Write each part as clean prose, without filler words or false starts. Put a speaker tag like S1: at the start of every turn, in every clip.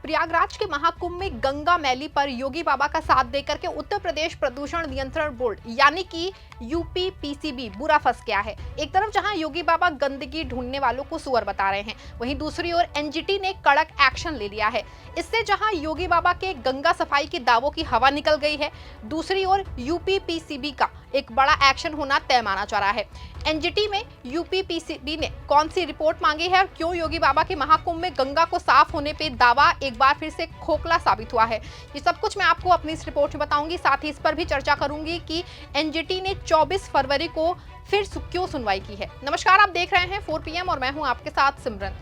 S1: प्रयागराज के महाकुंभ में गंगा मैली पर योगी बाबा का साथ देकर के उत्तर प्रदेश प्रदूषण नियंत्रण बोर्ड यानी कि यूपी पीसीबी बुरा फंस गया है। एक तरफ जहां योगी बाबा गंदगी ढूंढने वालों को सुअर बता रहे हैं, वहीं दूसरी ओर एनजीटी ने कड़क एक्शन ले लिया है। इससे जहां योगी बाबा के गंगा सफाई के दावों की हवा निकल गई है, दूसरी ओर यूपी पीसीबी का एक बड़ा एक्शन होना तय माना जा रहा है। एनजीटी में यूपी पीसीबी ने कौन सी रिपोर्ट मांगी है और क्यों योगी बाबा के महाकुंभ में गंगा को साफ होने पे दावा एक बार फिर से खोखला साबित हुआ है, ये सब कुछ मैं आपको अपनी इस रिपोर्ट में बताऊंगी। साथ ही इस पर भी चर्चा करूंगी कि एनजीटी ने 24 फरवरी को फिर क्यों सुनवाई की है। नमस्कार, आप देख रहे हैं 4 PM और मैं हूं आपके साथ सिमरन।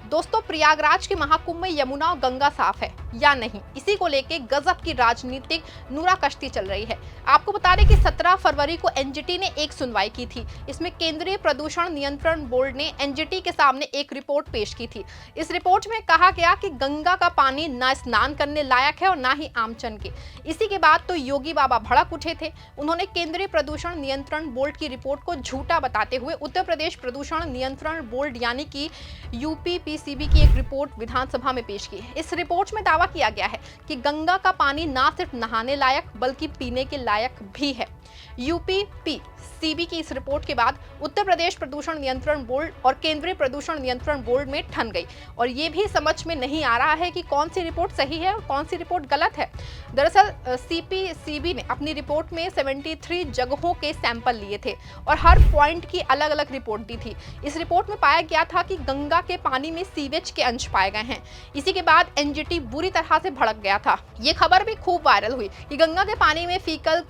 S1: दोस्तों, प्रयागराज के महाकुंभ में यमुना और गंगा साफ है या नहीं, इसी को लेके गजब की राजनीतिक नूरा कश्ती चल रही है। आपको बता दें कि 17 फरवरी को एनजीटी ने एक सुनवाई की थी। इसमें केंद्रीय प्रदूषण नियंत्रण बोर्ड ने एनजीटी के सामने एक रिपोर्ट पेश की थी। इस रिपोर्ट में कहा गया कि गंगा का पानी न स्नान करने लायक है और ना ही आमचन के। इसी के बाद तो योगी बाबा भड़क उठे थे। उन्होंने केंद्रीय प्रदूषण नियंत्रण बोर्ड की रिपोर्ट को झूठा बताते हुए उत्तर प्रदेश प्रदूषण नियंत्रण बोर्ड यानी कि यूपी पीसीबी की एक रिपोर्ट विधानसभा में पेश की। इस रिपोर्ट में दावा किया गया है कि गंगा का पानी ना सिर्फ नहाने लायक बल्कि पीने के लायक भी है। यूपी पीसीबी की इस रिपोर्ट के बाद उत्तर प्रदेश प्रदूषण नियंत्रण बोर्ड और केंद्रीय प्रदूषण नियंत्रण बोर्ड में ठन गई और ये भी समझ में नहीं आ रहा है कि कौन सी रिपोर्ट सही है और कौन सी रिपोर्ट गलत है। दरअसल सीपीसीबी ने अपनी रिपोर्ट में 73 जगहों के सैंपल लिए थे और हर पॉइंट की अलग अलग रिपोर्ट दी थी। इस रिपोर्ट में पाया गया था कि गंगा के पानी में सीवेज के अंश पाए गए हैं। इसी के बाद एनजीटी बुरी तरह से भड़क गया था। ये खबर भी खूब वायरल हुई कि गंगा के पानी में फीकल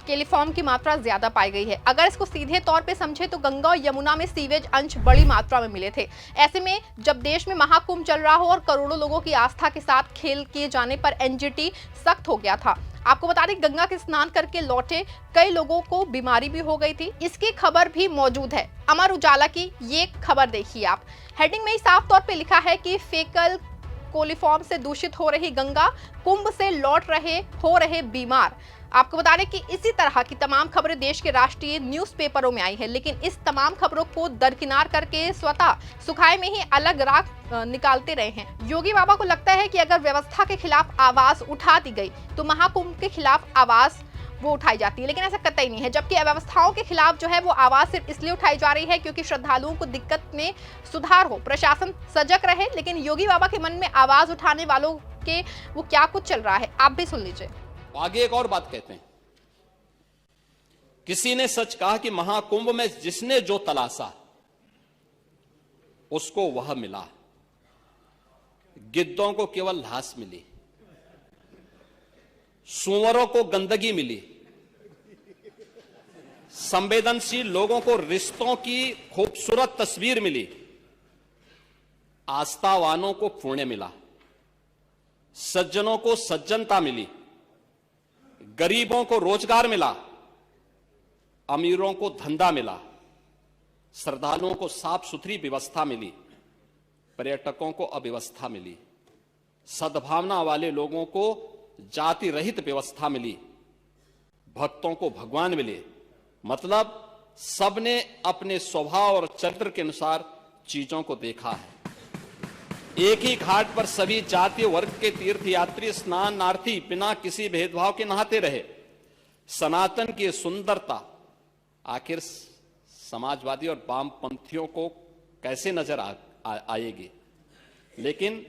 S1: केलिफॉर्म की मात्रा ज्यादा पाई गई है। अगर इसको सीधे तौर पे समझे तो गंगा और यमुना में सीवेज अंश बड़ी मात्रा में मिले थे। ऐसे में जब देश में महाकुंभ चल रहा हो और करोड़ों लोगों की आस्था के साथ खेल किए जाने पर एनजीटी सख्त हो गया था। आपको बता दें, गंगा के स्नान करके लौटे कई लोगों को बीमारी भी हो गई थी। इसकी खबर भी मौजूद है अमर उजाला की। ये खबर देखिए आप, हेडिंग में ही साफ तौर पे लिखा है कि फेकल कोलिफॉर्म से दूषित हो रही गंगा, कुंभ से लौट हो रहे बीमार। आपको बता दें कि इसी तरह की तमाम खबरें देश के राष्ट्रीय न्यूज़पेपरों में आई है, लेकिन इस तमाम खबरों को दरकिनार करके स्वतः सुखाए में ही अलग राख निकालते रहे हैं। योगी बाबा को लगता है कि अगर व्यवस्था के खिलाफ आवाज उठा दी गई तो महाकुंभ के खिलाफ आवाज वो उठाई जाती है, लेकिन ऐसा कतई नहीं है। जबकि अव्यवस्थाओं के खिलाफ जो है वो आवाज सिर्फ इसलिए उठाई जा रही है क्योंकि श्रद्धालुओं को दिक्कत में सुधार हो, प्रशासन सजग रहे। लेकिन योगी बाबा के मन में आवाज उठाने वालों के वो क्या कुछ चल रहा है, आप भी सुन लीजिए।
S2: आगे एक और बात कहते हैं, किसी ने सच कहा कि महाकुंभ में जिसने जो तलाशा उसको वह मिला। गिद्धों को केवल घास मिली, सूअरों को गंदगी मिली, संवेदनशील लोगों को रिश्तों की खूबसूरत तस्वीर मिली, आस्थावानों को पुण्य मिला, सज्जनों को सज्जनता मिली, गरीबों को रोजगार मिला, अमीरों को धंधा मिला, श्रद्धालुओं को साफ सुथरी व्यवस्था मिली, पर्यटकों को अव्यवस्था मिली, सद्भावना वाले लोगों को जाति रहित व्यवस्था मिली, भक्तों को भगवान मिले। मतलब सबने अपने स्वभाव और चरित्र के अनुसार चीजों को देखा है। एक ही घाट पर सभी जातीय वर्ग के तीर्थयात्री स्नानार्थी बिना किसी भेदभाव के नहाते रहे। सनातन की सुंदरता आखिर समाजवादी और वामपंथियों को कैसे नजर आएगी, लेकिन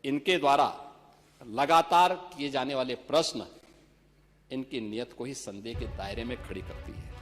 S2: इनके द्वारा लगातार किए जाने वाले प्रश्न इनकी नियत को ही संदेह के दायरे में खड़ी करती है।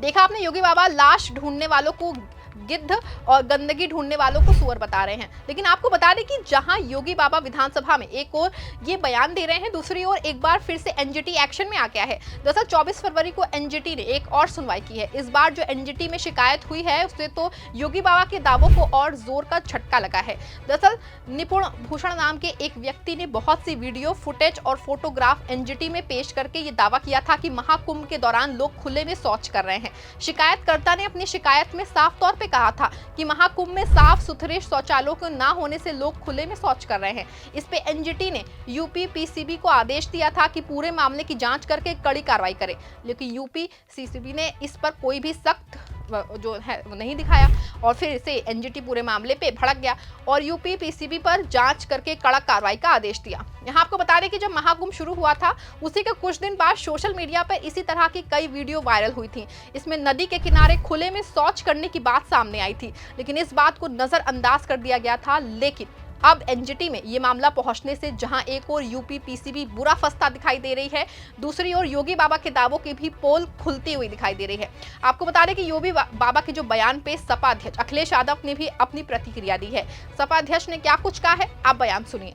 S1: देखा आपने, योगी बाबा लाश ढूंढने वालों को गिद्ध और गंदगी ढूंढने वालों को सुअर बता रहे हैं। लेकिन आपको बता दें कि जहां योगी बाबा विधानसभा में एक और ये बयान दे रहे हैं, दूसरी ओर एक बार फिर से एनजीटी एक्शन में आ गया है। दरअसल 24 फरवरी को एनजीटी ने एक और सुनवाई की है। इस बार जो एनजीटी में शिकायत हुई है उससे तो योगी बाबा के दावों को और जोर का झटका लगा है। दरअसल निपुण भूषण नाम के एक व्यक्ति ने बहुत सी वीडियो फुटेज और फोटोग्राफ एनजीटी में पेश करके ये दावा किया था कि महाकुंभ के दौरान लोग खुले में शौच कर रहे हैं। शिकायतकर्ता ने अपनी शिकायत में साफ तौर पे कहा था कि महाकुंभ में साफ सुथरे शौचालयों को ना होने से लोग खुले में शौच कर रहे हैं। इस पे एनजीटी ने यूपी पीसीबी को आदेश दिया था कि पूरे मामले की जांच करके कड़ी कार्रवाई करे, लेकिन यूपी पीसीबी ने इस पर कोई भी सख्त जो है वो नहीं दिखाया और फिर से एनजीटी पूरे मामले पे भड़क गया और यूपी पीसीबी पर जांच करके कड़क कार्रवाई का आदेश दिया। यहाँ आपको बता दें कि जब महाकुंभ शुरू हुआ था उसी के कुछ दिन बाद सोशल मीडिया पर इसी तरह की कई वीडियो वायरल हुई थी। इसमें नदी के किनारे खुले में शौच करने की बात सामने आई थी, लेकिन इस बात को नजरअंदाज कर दिया गया था। लेकिन अब एनजीटी में ये मामला पहुंचने से जहां एक और यूपी पीसीबी बुरा फंसता दिखाई दे रही है, दूसरी ओर योगी बाबा के दावों की भी पोल खुलती हुई दिखाई दे रही है। आपको बता दें कि योगी बाबा के जो बयान पे सपा अध्यक्ष अखिलेश यादव ने भी अपनी प्रतिक्रिया दी है। सपा अध्यक्ष ने क्या कुछ कहा है, आप बयान सुनिए।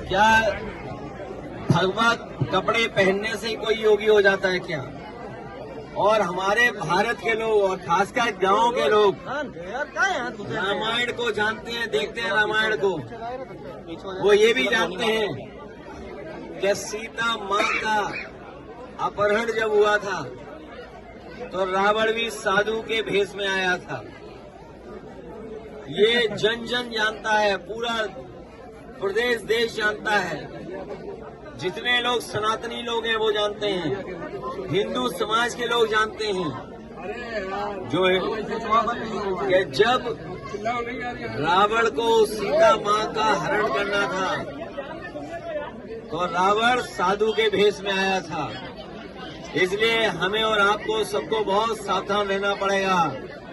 S3: क्या भगवा कपड़े पहनने से कोई योगी हो जाता है क्या? और हमारे भारत के लोग और खासकर गांव के लोग रामायण को जानते हैं, देखते हैं रामायण को। वो ये भी जानते हैं कि सीता माँ का अपहरण जब हुआ था तो रावण भी साधु के भेष में आया था। ये जन जन जानता है, पूरा प्रदेश देश जानता है। जितने लोग सनातनी लोग हैं वो जानते हैं, हिंदू समाज के लोग जानते हैं जो कि जब रावण को सीता माँ का हरण करना था तो रावण साधु के भेष में आया था। इसलिए हमें और आपको सबको बहुत सावधान रहना पड़ेगा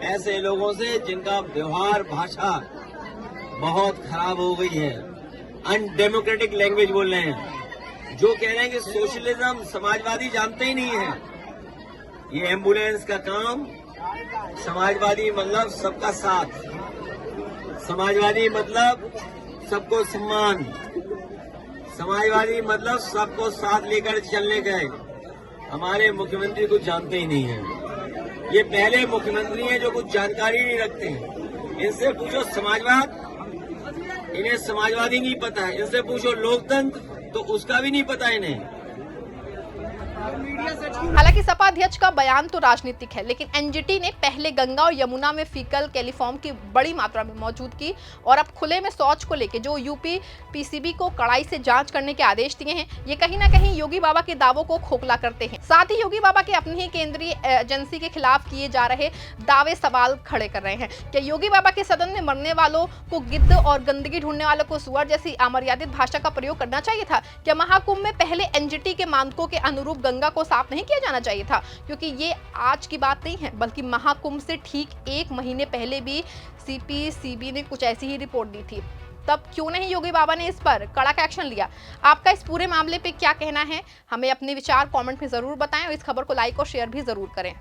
S3: ऐसे लोगों से जिनका व्यवहार भाषा बहुत खराब हो गई है, अनडेमोक्रेटिक लैंग्वेज बोल रहे हैं, जो कह रहे हैं कि सोशलिज्म समाजवादी जानते ही नहीं है। ये एम्बुलेंस का काम, समाजवादी मतलब सबका साथ, समाजवादी मतलब सबको सम्मान, समाजवादी मतलब सबको साथ लेकर चलने का। हमारे मुख्यमंत्री कुछ जानते ही नहीं है। ये पहले मुख्यमंत्री हैं जो कुछ जानकारी नहीं रखते हैं। इनसे पूछो समाजवाद, इन्हें समाजवादी नहीं पता है। इनसे पूछो लोकतंत्र, तो उसका भी नहीं पता इन्हें।
S1: हालांकि सपा अध्यक्ष का बयान तो राजनीतिक है, लेकिन एनजीटी ने पहले गंगा और यमुना में फीकल कैलिफॉर्म की बड़ी मात्रा में मौजूद की और अब खुले में शौच को लेकर जो यूपी पीसीबी को कड़ाई से जांच करने के आदेश दिए हैं, ये कहीं ना कहीं योगी बाबा के दावों को खोखला करते हैं। साथ ही योगी बाबा के अपनी ही केंद्रीय एजेंसी के खिलाफ किए जा रहे दावे सवाल खड़े कर रहे हैं। क्या योगी बाबा के सदन में मरने वालों को गिद्ध और गंदगी ढूंढने वालों को सुअर जैसी अमर्यादित भाषा का प्रयोग करना चाहिए था? क्या महाकुंभ में पहले एनजीटी के मानकों के अनुरूप गंगा को साफ नहीं किया जाना चाहिए था? क्योंकि ये आज की बात नहीं है, बल्कि महाकुंभ से ठीक 1 महीने पहले भी सीपीसीबी ने कुछ ऐसी ही रिपोर्ट दी थी। तब क्यों नहीं योगी बाबा ने इस पर कड़क एक्शन लिया? आपका इस पूरे मामले पे क्या कहना है? हमें अपने विचार कमेंट में जरूर बताएं और इस खबर को लाइक और शेयर भी जरूर करें।